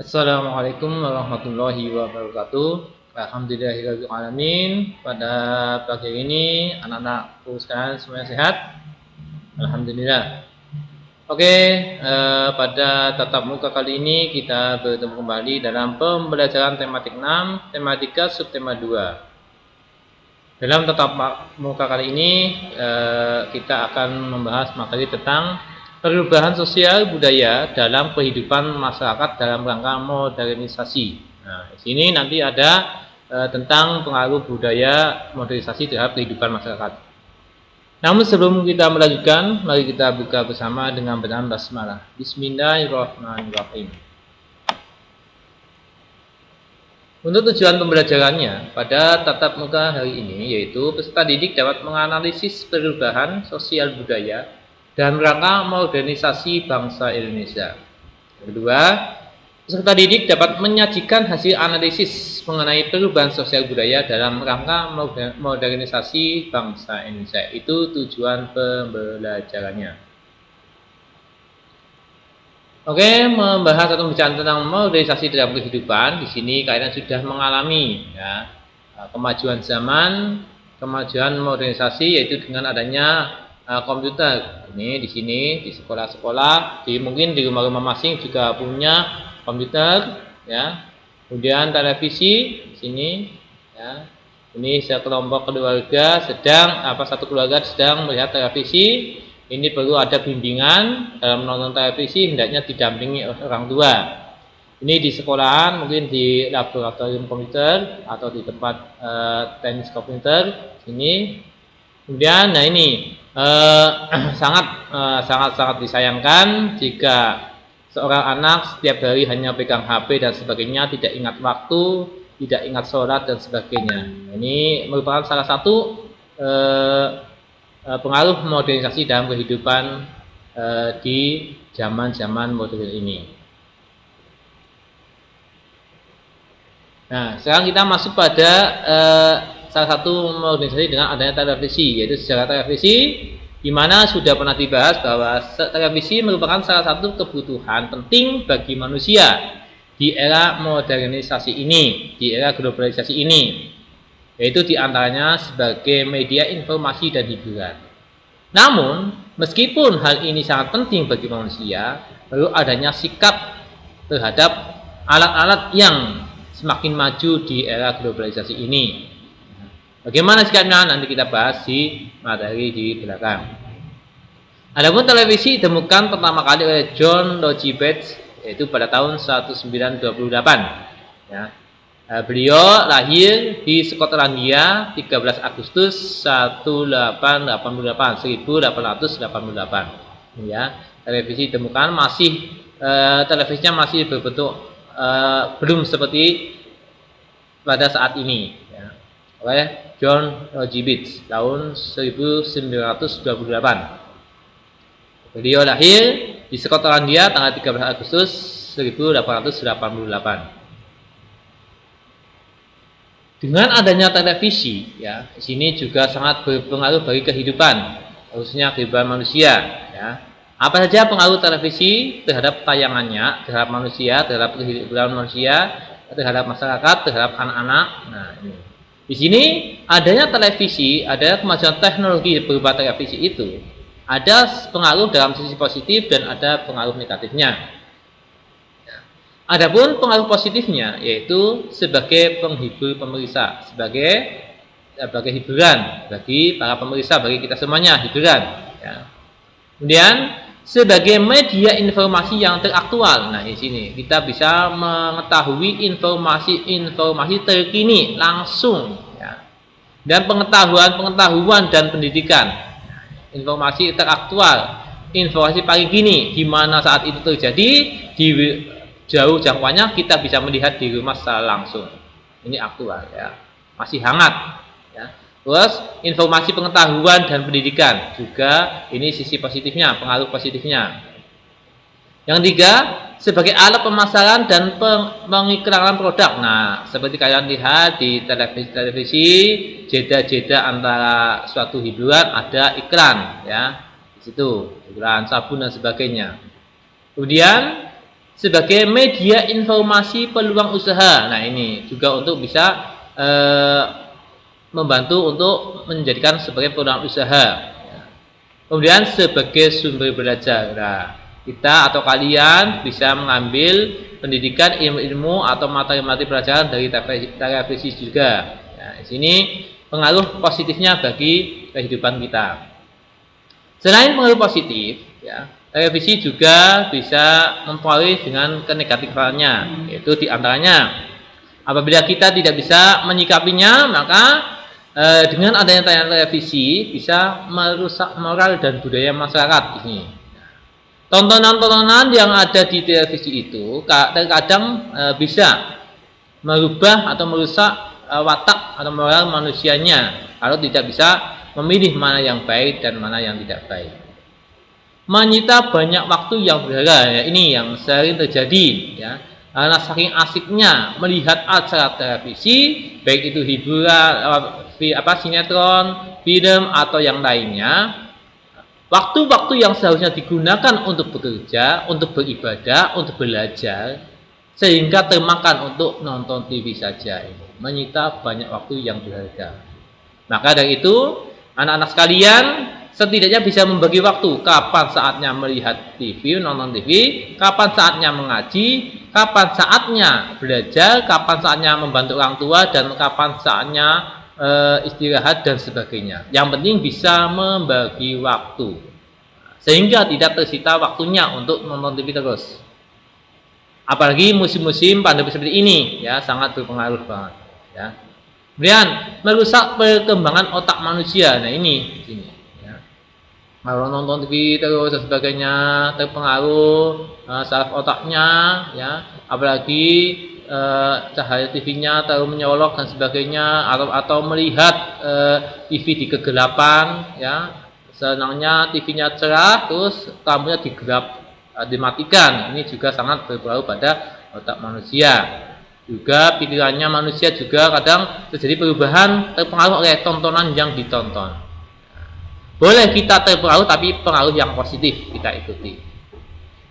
Assalamualaikum warahmatullahi wabarakatuh. Alhamdulillahirabbil alamin. Pada pagi ini anak-anakku sekalian semuanya sehat? Alhamdulillah. Oke, pada tatap muka kali ini kita bertemu kembali dalam pembelajaran tematik 6, tematika subtema 2. Dalam tatap muka kali ini kita akan membahas materi tentang perubahan sosial budaya dalam kehidupan masyarakat dalam rangka modernisasi. Nah, di sini nanti ada tentang pengaruh budaya modernisasi terhadap kehidupan masyarakat. Namun sebelum kita melanjutkan, mari kita buka bersama dengan bacaan basmalah. Bismillahirrahmanirrahim. Untuk tujuan pembelajarannya pada tatap muka hari ini, yaitu peserta didik dapat menganalisis perubahan sosial budaya dan rangka modernisasi bangsa Indonesia. Kedua, peserta didik dapat menyajikan hasil analisis mengenai perubahan sosial budaya dalam rangka modernisasi bangsa Indonesia. Itu tujuan pembelajarannya. Oke, membahas atau bicara tentang modernisasi dalam kehidupan. Di sini kalian sudah mengalami ya, kemajuan zaman, kemajuan modernisasi, yaitu dengan adanya komputer. Ini di sini di sekolah-sekolah, mungkin di rumah-rumah masing juga punya komputer, ya. Kemudian televisi di sini, ya. Ini sekelompok keluarga satu keluarga sedang melihat televisi. Ini perlu ada bimbingan dalam menonton televisi, hendaknya didampingi oleh orang tua. Ini di sekolahan, mungkin di laboratorium komputer atau di tempat teknis komputer. Ini, kemudian, nah ini sangat disayangkan jika seorang anak setiap hari hanya pegang HP dan sebagainya, tidak ingat waktu, tidak ingat sholat dan sebagainya. Ini merupakan salah satu pengaruh modernisasi dalam kehidupan di zaman-zaman modern ini. Nah, sekarang kita masuk pada salah satu modernisasi dengan adanya televisi, yaitu sejarah televisi, di mana sudah pernah dibahas bahwa televisi merupakan salah satu kebutuhan penting bagi manusia di era modernisasi ini, di era globalisasi ini, yaitu diantaranya sebagai media informasi dan hiburan. Namun, meskipun hal ini sangat penting bagi manusia, perlu adanya sikap terhadap alat-alat yang semakin maju di era globalisasi ini. Bagaimana sikapnya? Nanti kita bahas di materi di belakang. Adapun televisi ditemukan pertama kali oleh John Logie Bates, yaitu pada tahun 1928. Ya. Beliau lahir di Skotlandia 13 Agustus 1888. Ya, televisi ditemukan televisinya masih berbentuk belum seperti pada saat ini, ya, oleh John Logie Bates tahun 1928. Beliau lahir di Skotlandia tanggal 13 Agustus 1888. Dengan adanya televisi, ya, di sini juga sangat berpengaruh bagi kehidupan, khususnya kehidupan manusia. Ya. Apa saja pengaruh televisi terhadap tayangannya, terhadap manusia, terhadap kehidupan manusia, terhadap masyarakat, terhadap anak-anak. Nah, ini. Di sini adanya televisi, ada kemajuan teknologi berupa televisi itu, ada pengaruh dalam sisi positif dan ada pengaruh negatifnya. Adapun pengaruh positifnya yaitu sebagai penghibur pemirsa, sebagai hiburan bagi para pemirsa, bagi kita semuanya hiburan. Ya. Kemudian sebagai media informasi yang teraktual. Nah, di sini kita bisa mengetahui informasi terkini langsung, ya. Dan pengetahuan dan pendidikan. Informasi teraktual, informasi paling kini di mana saat itu terjadi di jauh jangkauannya kita bisa melihat di rumah secara langsung. Ini aktual, ya, masih hangat, ya. Terus informasi pengetahuan dan pendidikan juga ini sisi positifnya, pengaruh positifnya. Yang tiga, sebagai alat pemasaran dan pengiklanan produk. Nah, seperti kalian lihat di televisi, jeda-jeda antara suatu hiburan ada iklan, ya, di situ iklan sabun dan sebagainya. Kemudian sebagai media informasi peluang usaha. Nah, ini juga untuk bisa membantu untuk menjadikan sebagai peluang usaha. Kemudian sebagai sumber belajar. Nah, kita atau kalian bisa mengambil pendidikan, ilmu-ilmu atau materi-materi pelajaran dari televisi juga. Nah, di sini pengaruh positifnya bagi kehidupan kita. Selain pengaruh positif, ya, televisi juga bisa mempengaruhi dengan kenegatifannya, yaitu diantaranya apabila kita tidak bisa menyikapinya, maka dengan adanya tayangan televisi bisa merusak moral dan budaya masyarakat ini. Tontonan-tontonan yang ada di televisi itu terkadang bisa merubah atau merusak watak atau moral manusianya kalau tidak bisa memilih mana yang baik dan mana yang tidak baik. Menyita banyak waktu yang berharga, ya, ini yang sering terjadi, ya. Karena saking asiknya melihat acara televisi, baik itu hiburan, sinetron, film atau yang lainnya, waktu-waktu yang seharusnya digunakan untuk bekerja, untuk beribadah, untuk belajar, sehingga termakan untuk nonton TV saja, menyita banyak waktu yang berharga. Maka dari itu, anak-anak sekalian setidaknya bisa membagi waktu kapan saatnya melihat TV, nonton TV, kapan saatnya mengaji, kapan saatnya belajar, kapan saatnya membantu orang tua, dan kapan saatnya istirahat dan sebagainya. Yang penting bisa membagi waktu sehingga tidak tersita waktunya untuk nonton TV terus. Apalagi musim-musim pandemi seperti ini, ya, sangat berpengaruh banget, ya. Kemudian merusak perkembangan otak manusia. Nah, ini sini. Kalau nonton TV terus dan sebagainya terpengaruh saraf otaknya, ya, apalagi cahaya TV-nya terlalu menyolok dan sebagainya, atau melihat TV di kegelapan, ya, senangnya TV-nya cerah terus lampunya digelap, dimatikan. Ini juga sangat berpengaruh pada otak manusia. Juga pikirannya manusia juga kadang terjadi perubahan terpengaruh oleh tontonan yang ditonton. Boleh kita terpengaruh, tapi pengaruh yang positif kita ikuti.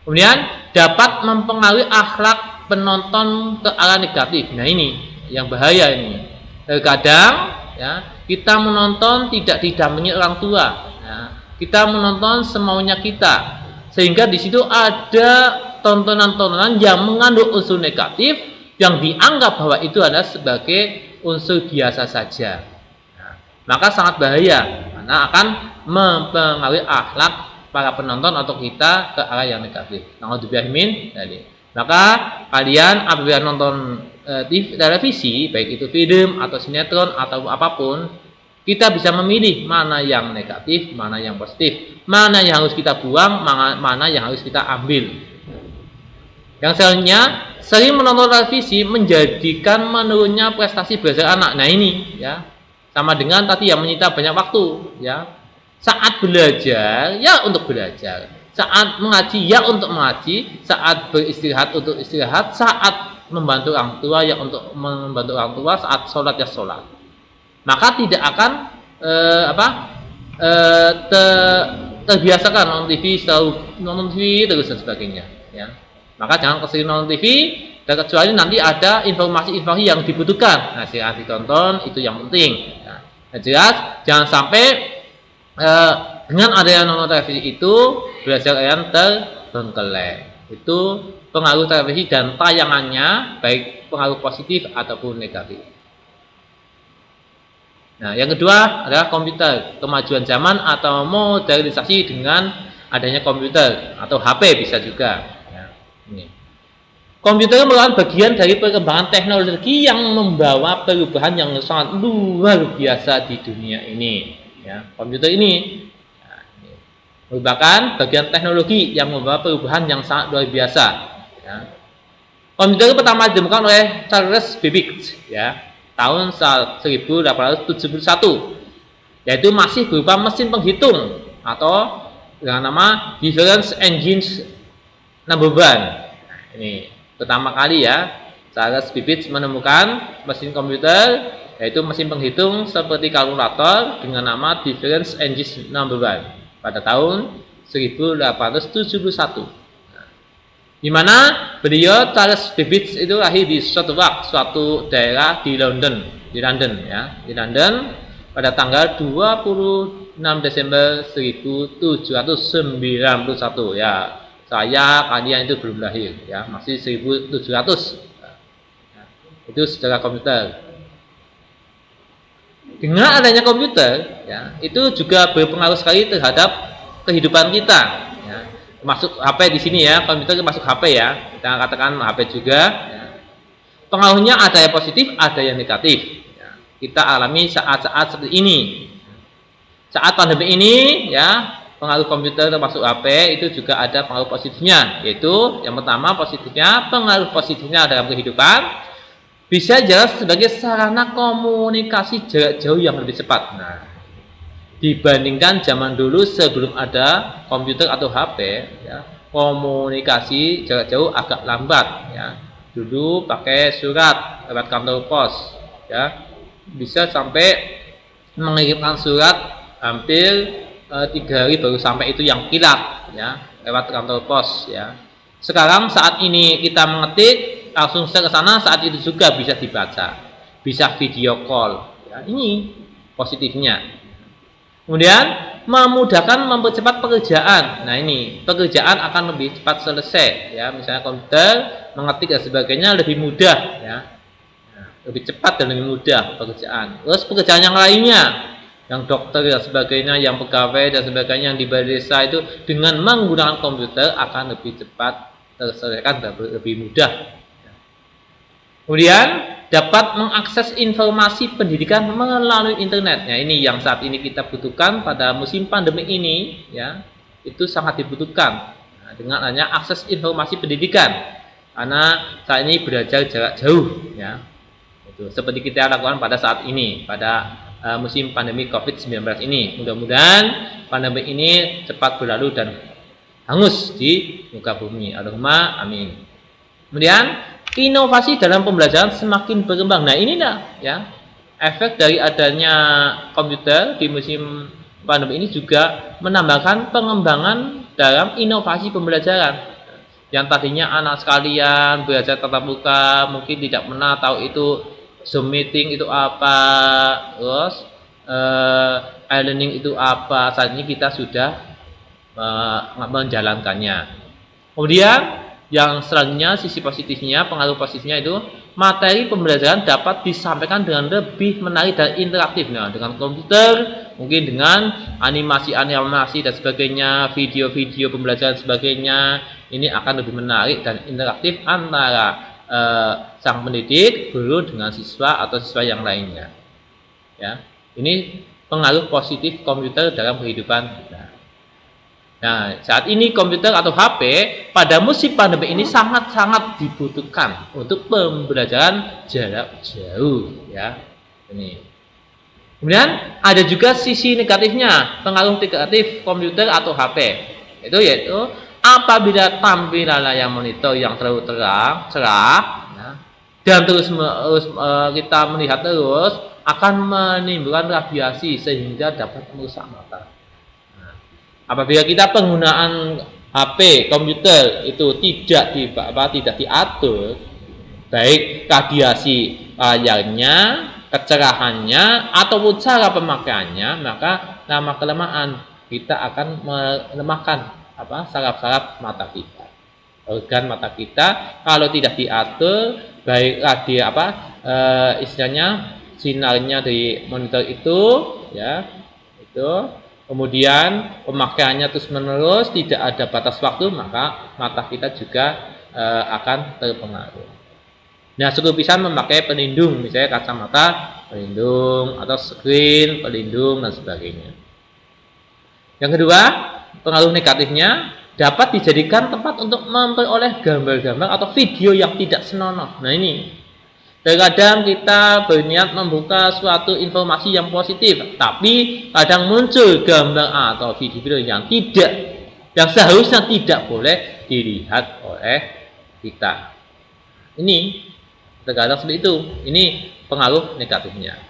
Kemudian dapat mempengaruhi akhlak penonton ke arah negatif. Nah, ini yang bahaya ini. Terkadang, ya, kita menonton tidak didampingi orang tua. Ya, kita menonton semaunya kita, sehingga di situ ada tontonan-tontonan yang mengandung unsur negatif yang dianggap bahwa itu adalah sebagai unsur biasa saja. Nah, maka sangat bahaya karena akan mempengaruhi akhlak para penonton atau kita ke arah yang negatif. Naudzubillahimin dzalik. Maka kalian apabila nonton televisi, baik itu film atau sinetron atau apapun, kita bisa memilih mana yang negatif, mana yang positif, mana yang harus kita buang, mana yang harus kita ambil. Yang selanjutnya, sering menonton televisi menjadikan menurunnya prestasi belajar anak. Nah, ini, ya, sama dengan tadi yang menyita banyak waktu, ya. Saat belajar, ya untuk belajar. Saat mengaji, ya untuk mengaji. Saat beristirahat, untuk istirahat. Saat membantu orang tua, ya untuk membantu orang tua. Saat sholat, ya sholat. Maka tidak akan terbiasakan nonton TV, selalu nonton TV terus dan sebagainya, ya. Maka jangan kesering nonton TV, dan kecuali nanti ada informasi-informasi yang dibutuhkan. Nah, silahkan ditonton, itu yang penting. Nah, jelas, jangan sampai dengan adanya nonton televisi itu belajar kalian terbengkelai. Itu pengaruh televisi dan tayangannya, baik pengaruh positif ataupun negatif. Nah, yang kedua adalah komputer. Kemajuan zaman atau modernisasi dengan adanya komputer atau HP bisa juga. Ya, ini. Komputer merupakan bagian dari perkembangan teknologi yang membawa perubahan yang sangat luar biasa di dunia ini. Ya, komputer ini merupakan bagian teknologi yang membawa perubahan yang sangat luar biasa. Ya. Komputer pertama ditemukan oleh Charles Babbage, ya, tahun 1871, yaitu masih berupa mesin penghitung atau dengan nama Difference Engine Number One. Nah, ini pertama kali, ya, Charles Babbage menemukan mesin komputer, yaitu mesin penghitung seperti kalkulator dengan nama Difference Engine Number One pada tahun 1871. Di mana beliau Charles Babbage itu lahir di suatu daerah di London, ya, di London pada tanggal 26 Desember 1791 ya. Kalian itu belum lahir ya, masih 1700. Ya, itu secara komputer. Dengan adanya komputer, ya, itu juga berpengaruh sekali terhadap kehidupan kita. Ya. Masuk HP di sini ya, komputer masuk HP ya. Kita katakan HP juga. Ya. Pengaruhnya ada yang positif, ada yang negatif. Ya. Kita alami saat-saat seperti ini. Saat pandemi ini, ya, pengaruh komputer termasuk HP itu juga ada pengaruh positifnya. Yaitu yang pertama pengaruh positifnya dalam kehidupan. Bisa jelas sebagai sarana komunikasi jarak jauh yang lebih cepat. Nah, dibandingkan zaman dulu sebelum ada komputer atau HP, ya, komunikasi jarak jauh agak lambat. Ya. Dulu pakai surat lewat kantor pos, ya, bisa sampai mengirimkan surat hampir 3 hari baru sampai itu yang kilat, ya, lewat kantor pos. Ya. Sekarang saat ini kita mengetik langsung ke sana, saat itu juga bisa dibaca, bisa video call. Ya, ini positifnya. Kemudian memudahkan, mempercepat pekerjaan. Nah ini pekerjaan akan lebih cepat selesai. Ya, misalnya komputer mengetik dan sebagainya lebih mudah. Ya, lebih cepat dan lebih mudah pekerjaan. Terus pekerjaan yang lainnya, yang dokter dan sebagainya, yang pegawai dan sebagainya, yang di balai desa itu dengan menggunakan komputer akan lebih cepat terselesaikan dan lebih mudah. Kemudian dapat mengakses informasi pendidikan melalui internet. Nah, ini yang saat ini kita butuhkan pada musim pandemi ini, ya, itu sangat dibutuhkan. Nah, dengan adanya akses informasi pendidikan, karena saat ini belajar jarak jauh, ya, itu seperti kita lakukan pada saat ini, pada musim pandemi COVID-19 ini. Mudah-mudahan pandemi ini cepat berlalu dan hangus di muka bumi. Allahumma amin. Kemudian inovasi dalam pembelajaran semakin berkembang. Nah, inilah ya efek dari adanya komputer di musim pandemi ini juga menambahkan pengembangan dalam inovasi pembelajaran. Yang tadinya anak sekalian belajar tatap muka mungkin tidak pernah tahu itu Zoom meeting itu apa, terus e-learning itu apa. Saat ini kita sudah menjalankannya. Kemudian yang selanjutnya, sisi positifnya, pengaruh positifnya itu materi pembelajaran dapat disampaikan dengan lebih menarik dan interaktif. Nah, dengan komputer, mungkin dengan animasi-animasi dan sebagainya, video-video pembelajaran sebagainya, ini akan lebih menarik dan interaktif antara sang pendidik, guru dengan siswa atau siswa yang lainnya. Ya, ini pengaruh positif komputer dalam kehidupan kita. Nah, saat ini komputer atau HP pada musim pandemi ini sangat-sangat dibutuhkan untuk pembelajaran jarak jauh, ya. Ini. Kemudian ada juga sisi negatifnya, pengaruh negatif komputer atau HP. Itu yaitu apabila tampilan layar monitor yang terlalu terang, cerah, ya, dan terus kita melihat terus akan menimbulkan radiasi sehingga dapat merusak mata. Apabila kita penggunaan HP, komputer itu tidak diatur, baik radiasi layarnya, kecerahannya, ataupun cara pemakaiannya, maka lama-kelamaan kita akan melemahkan saraf-saraf mata kita, organ mata kita. Kalau tidak diatur, baik istilahnya sinarnya dari monitor itu, ya, itu. Kemudian pemakaiannya terus menerus, tidak ada batas waktu, maka mata kita juga akan terpengaruh. Nah, cukup bisa memakai pelindung, misalnya kacamata pelindung atau screen pelindung dan sebagainya. Yang kedua, pengaruh negatifnya dapat dijadikan tempat untuk memperoleh gambar-gambar atau video yang tidak senonoh. Nah, ini terkadang kita berniat membuka suatu informasi yang positif, tapi kadang muncul gambar atau video yang seharusnya tidak boleh dilihat oleh kita. Ini terkadang seperti itu. Ini pengaruh negatifnya.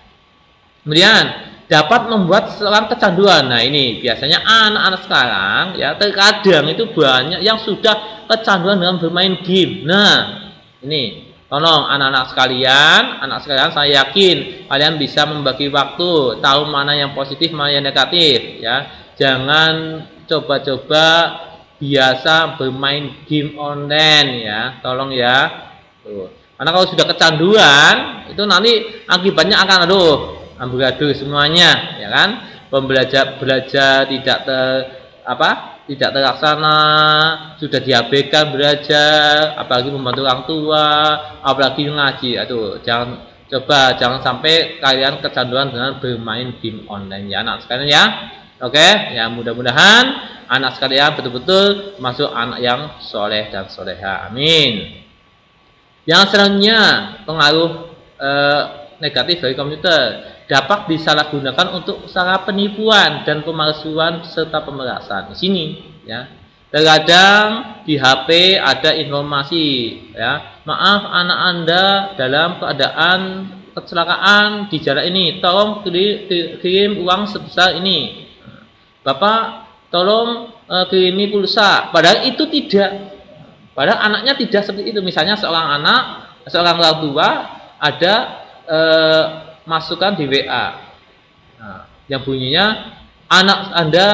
Kemudian dapat membuat seseorang kecanduan. Nah, ini biasanya anak-anak sekarang ya terkadang itu banyak yang sudah kecanduan dengan bermain game. Nah, ini tolong anak sekalian saya yakin kalian bisa membagi waktu, tahu mana yang positif, mana yang negatif ya. Jangan coba-coba biasa bermain game online ya, tolong ya. Tuh. Karena kalau sudah kecanduan itu nanti akibatnya akan amburadul semuanya ya kan. Belajar tidak tidak terlaksana, sudah diabaikan belajar, apalagi membantu orang tua, apalagi ngaji. Aduh, jangan sampai kalian kecanduan dengan bermain game online ya anak sekalian ya. Oke, ya mudah-mudahan anak sekalian betul-betul masuk anak yang soleh dan soleha. Amin. Yang selanjutnya pengaruh negatif dari komputer dapat disalahgunakan untuk usaha penipuan dan pemalsuan serta pemerasan. Di sini ya. Terkadang di HP ada informasi ya, maaf anak Anda dalam keadaan kecelakaan di jalan ini, tolong kirim uang sebesar ini. Bapak tolong kirimi pulsa. Padahal itu tidak. Padahal anaknya tidak seperti itu. Misalnya seorang orang tua ada masukan di WA yang bunyinya anak Anda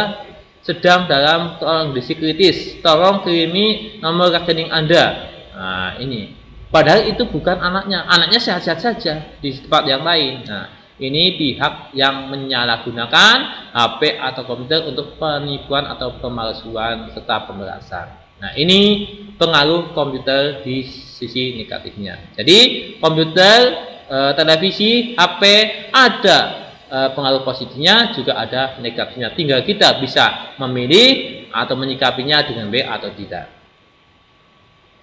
sedang dalam kondisi kritis, tolong kirimi nomor rekening Anda. Nah, ini padahal itu bukan anaknya sehat-sehat saja di tempat yang lain. Nah, ini pihak yang menyalahgunakan HP atau komputer untuk penipuan atau pemalsuan serta pemerasan. Nah, ini pengaruh komputer di sisi negatifnya. Jadi komputer, televisi, HP ada pengaruh positifnya, juga ada negatifnya. Tinggal kita bisa memilih atau menyikapinya dengan baik atau tidak.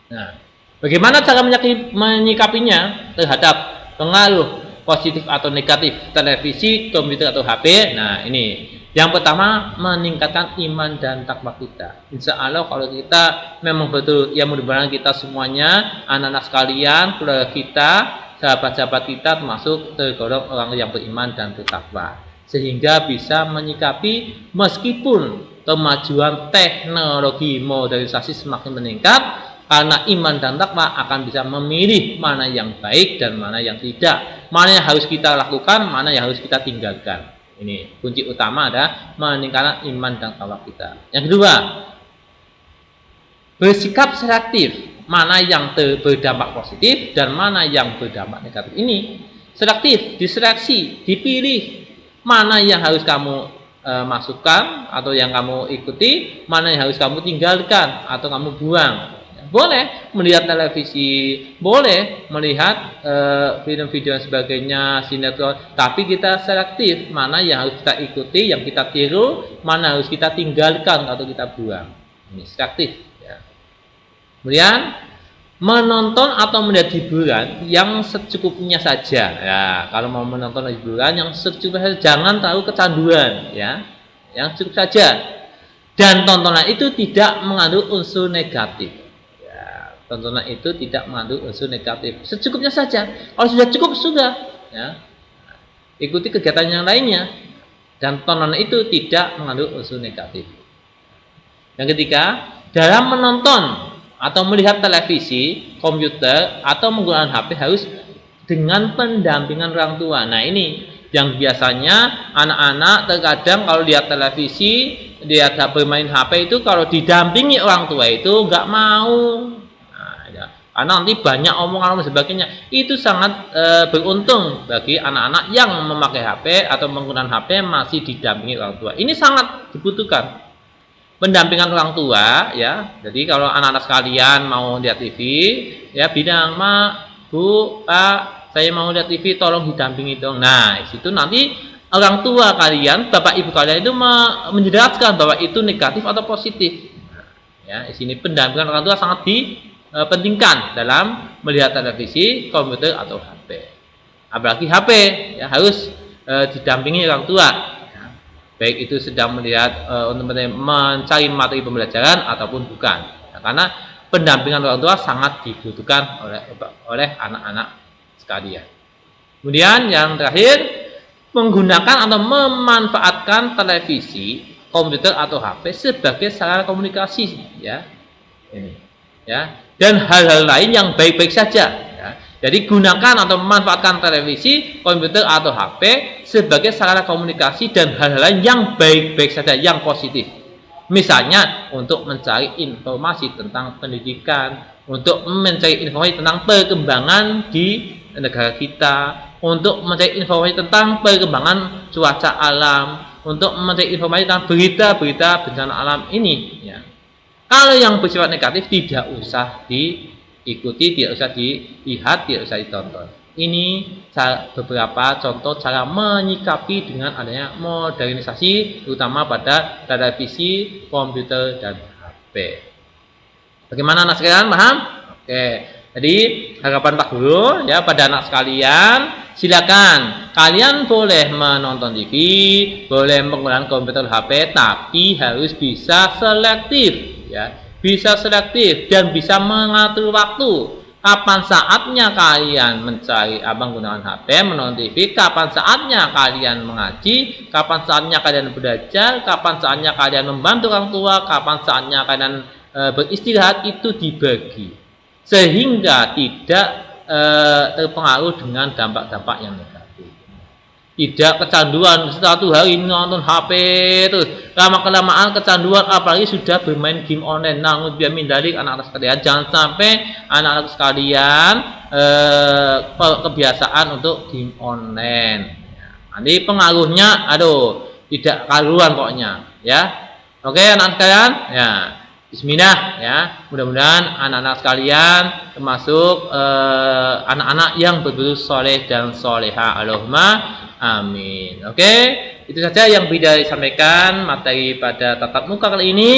Nah, bagaimana cara menyikapinya terhadap pengaruh positif atau negatif televisi, komputer atau HP? Nah, ini yang pertama, meningkatkan iman dan takwa kita. Insya Allah kalau kita memang betul, ya mudah-mudahan kita semuanya, anak-anak sekalian, keluarga kita, sahabat-sahabat kita termasuk tergolong orang yang beriman dan bertakwa, sehingga bisa menyikapi meskipun kemajuan teknologi modernisasi semakin meningkat, karena iman dan takwa akan bisa memilih mana yang baik dan mana yang tidak, mana yang harus kita lakukan, mana yang harus kita tinggalkan. Ini kunci utama adalah meningkatkan iman dan takwa kita. Yang kedua, bersikap selektif, mana yang berdampak positif dan mana yang berdampak negatif. Ini selektif, diseleksi, dipilih mana yang harus kamu masukkan atau yang kamu ikuti, mana yang harus kamu tinggalkan atau kamu buang. Boleh melihat televisi, boleh melihat film-video dan sebagainya, sinetron, tapi kita selektif mana yang harus kita ikuti, yang kita tiru, mana harus kita tinggalkan atau kita buang. Ini selektif ya. Kemudian menonton atau melihat hiburan yang secukupnya saja. Ya, kalau mau menonton hiburan yang secukupnya saja, jangan terlalu kecanduan ya. Yang cukup saja. Dan tontonan itu tidak mengandung unsur negatif. Tontonan itu tidak mengandung unsur negatif, secukupnya saja. Kalau sudah cukup sudah ya, ikuti kegiatan yang lainnya, dan tontonan itu tidak mengandung unsur negatif. Yang ketiga, dalam menonton atau melihat televisi, komputer atau menggunakan HP harus dengan pendampingan orang tua. Nah, ini yang biasanya anak-anak terkadang kalau lihat televisi, lihat bermain HP itu kalau didampingi orang tua itu nggak mau. Karena nanti banyak omongan dan sebagainya. Itu sangat beruntung bagi anak-anak yang memakai HP atau menggunakan HP masih didampingi orang tua. Ini sangat dibutuhkan pendampingan orang tua ya. Jadi kalau anak-anak sekalian mau lihat TV ya, bilang, "Mak, Bu, Pak, saya mau lihat TV, tolong didampingi dong." Nah, situ nanti orang tua kalian, bapak ibu kalian itu menjelaskan bahwa itu negatif atau positif. Ya, di sini pendampingan orang tua sangat pentingkan dalam melihat televisi, komputer atau HP. Apalagi HP ya, harus didampingi orang tua. Ya. Baik itu sedang melihat untuk mencari materi pembelajaran ataupun bukan. Ya, karena pendampingan orang tua sangat dibutuhkan oleh anak-anak sekalian. Kemudian yang terakhir, menggunakan atau memanfaatkan televisi, komputer atau HP sebagai sarana komunikasi, ya. Ini, ya. Dan hal-hal lain yang baik-baik saja, ya. Jadi gunakan atau memanfaatkan televisi, komputer atau HP sebagai sarana komunikasi dan hal-hal lain yang baik-baik saja, yang positif. Misalnya untuk mencari informasi tentang pendidikan, untuk mencari informasi tentang perkembangan di negara kita, untuk mencari informasi tentang perkembangan cuaca alam, untuk mencari informasi tentang berita-berita bencana alam ini, ya. Kalau yang bersifat negatif tidak usah diikuti, tidak usah dilihat, tidak usah ditonton. Ini beberapa contoh cara menyikapi dengan adanya modernisasi, terutama pada televisi, komputer, dan HP. Bagaimana anak sekalian, paham? Oke, jadi harapan Pak Guru ya pada anak sekalian, silakan kalian boleh menonton TV, boleh menggunakan komputer, HP, tapi harus bisa selektif, ya, bisa selektif dan bisa mengatur waktu. Kapan saatnya kalian mencari menggunakan HP, menonton TV, kapan saatnya kalian mengaji, kapan saatnya kalian belajar, kapan saatnya kalian membantu orang tua, kapan saatnya kalian beristirahat, itu dibagi sehingga tidak terpengaruh dengan dampak-dampak yang negatif. Tidak kecanduan satu hari nonton HP terus, lama-kelamaan kecanduan, apalagi sudah bermain game online. Namun biar mindalik anak-anak sekalian, jangan sampai anak-anak sekalian kebiasaan untuk game online. Nanti pengaruhnya tidak karuan pokoknya, ya. Oke anak sekalian, ya. Bismillah, ya. Mudah-mudahan anak-anak sekalian termasuk anak-anak yang berbuat soleh dan soleha. Allahumma amin. Oke, itu saja yang bisa disampaikan materi pada tatap muka kali ini.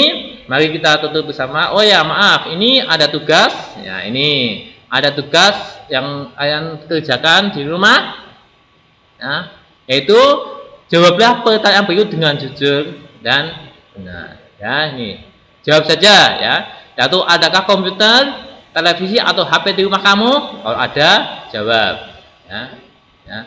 Mari kita tutup bersama. Oh ya, maaf, ini ada tugas. Ya, ini ada tugas yang kalian kerjakan di rumah. Ya, yaitu jawablah pertanyaan berikut dengan jujur dan benar. Ya, ini. Jawab saja, ya. Yaitu adakah komputer, televisi atau HP di rumah kamu? Kalau ada, jawab. Ya. Ya.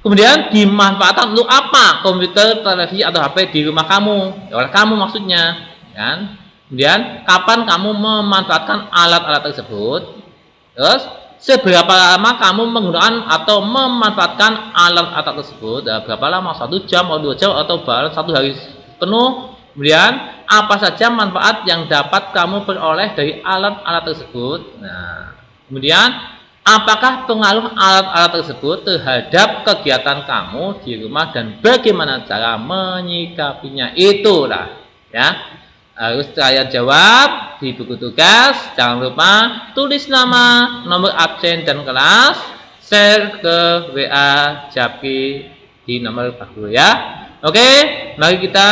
Kemudian dimanfaatkan untuk apa komputer, televisi atau HP di rumah kamu? Ya, oleh kamu maksudnya, kan? Kemudian kapan kamu memanfaatkan alat-alat tersebut? Terus seberapa lama kamu menggunakan atau memanfaatkan alat-alat tersebut? Ya, berapa lama? 1 jam atau 2 jam atau bahkan 1 hari penuh? Kemudian apa saja manfaat yang dapat kamu peroleh dari alat-alat tersebut? Nah, kemudian apakah pengaruh alat-alat tersebut terhadap kegiatan kamu di rumah dan bagaimana cara menyikapinya? Itulah, ya, harus kalian jawab di buku tugas. Jangan lupa tulis nama, nomor absen dan kelas, share ke WA Japki di nomor Pak Guru, ya. Oke, mari kita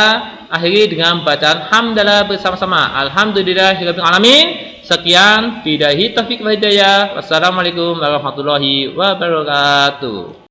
akhiri dengan bacaan hamdalah bersama-sama. Alhamdulillahirabbil alamin. Sekian, billahi taufiq wal hidayah. Wassalamualaikum warahmatullahi wabarakatuh.